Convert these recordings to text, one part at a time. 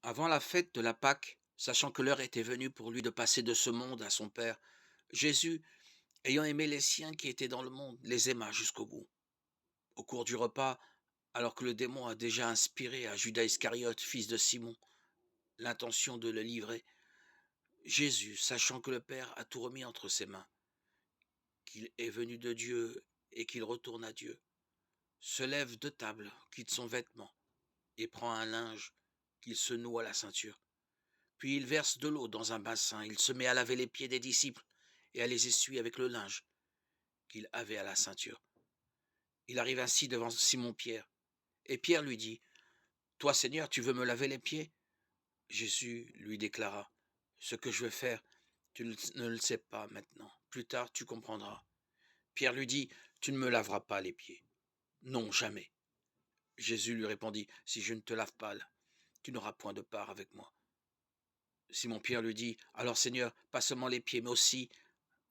Avant la fête de la Pâque, sachant que l'heure était venue pour lui de passer de ce monde à son Père, Jésus, ayant aimé les siens qui étaient dans le monde, les aima jusqu'au bout. Au cours du repas, alors que le démon a déjà inspiré à Judas Iscariote, fils de Simon, l'intention de le livrer, Jésus, sachant que le Père a tout remis entre ses mains, qu'il est venu de Dieu et qu'il retourne à Dieu, se lève de table, quitte son vêtement et prend un linge qu'il se noue à la ceinture. Puis il verse de l'eau dans un bassin, il se met à laver les pieds des disciples et à les essuyer avec le linge qu'il avait à la ceinture. Il arrive ainsi devant Simon-Pierre, et Pierre lui dit, toi Seigneur, tu veux me laver les pieds? Jésus lui déclara, ce que je veux faire, tu ne le sais pas maintenant, plus tard tu comprendras. Pierre lui dit, tu ne me laveras pas les pieds. Non, jamais. Jésus lui répondit, si je ne te lave pas, tu n'auras point de part avec moi. Simon-Pierre lui dit, alors Seigneur, pas seulement les pieds, mais aussi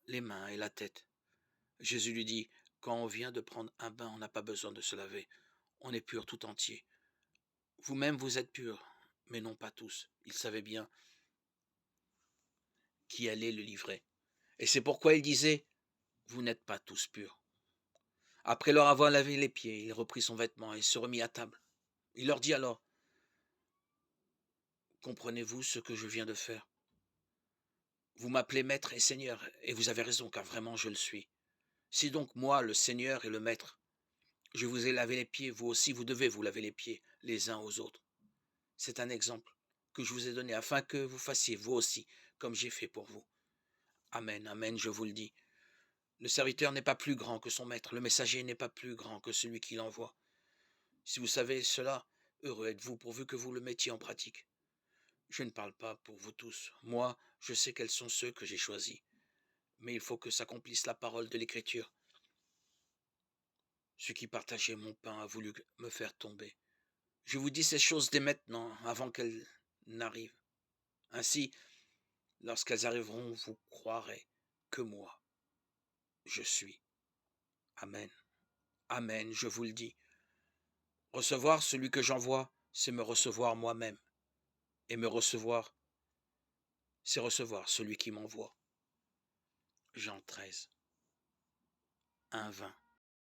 les mains et la tête. Jésus lui dit, quand on vient de prendre un bain, on n'a pas besoin de se laver. On est pur tout entier. Vous-même, vous êtes purs, mais non pas tous. Il savait bien qui allait le livrer. Et c'est pourquoi il disait, vous n'êtes pas tous purs. Après leur avoir lavé les pieds, il reprit son vêtement et se remit à table. Il leur dit alors, comprenez-vous ce que je viens de faire? Vous m'appelez maître et seigneur, et vous avez raison, car vraiment je le suis. Si donc moi, le seigneur et le maître, je vous ai lavé les pieds, vous aussi vous devez vous laver les pieds les uns aux autres. C'est un exemple que je vous ai donné afin que vous fassiez vous aussi comme j'ai fait pour vous. Amen, amen, je vous le dis. Le serviteur n'est pas plus grand que son maître, le messager n'est pas plus grand que celui qui l'envoie. Si vous savez cela, heureux êtes-vous pourvu que vous le mettiez en pratique. Je ne parle pas pour vous tous. Moi, je sais quels sont ceux que j'ai choisis. Mais il faut que s'accomplisse la parole de l'Écriture. Celui qui partageait mon pain a voulu me faire tomber. Je vous dis ces choses dès maintenant, avant qu'elles n'arrivent. Ainsi, lorsqu'elles arriveront, vous croirez que moi, je suis. Amen. Amen, je vous le dis. Recevoir celui que j'envoie, c'est me recevoir moi-même. Et me recevoir, c'est recevoir celui qui m'envoie. Jean 13, 1, 20.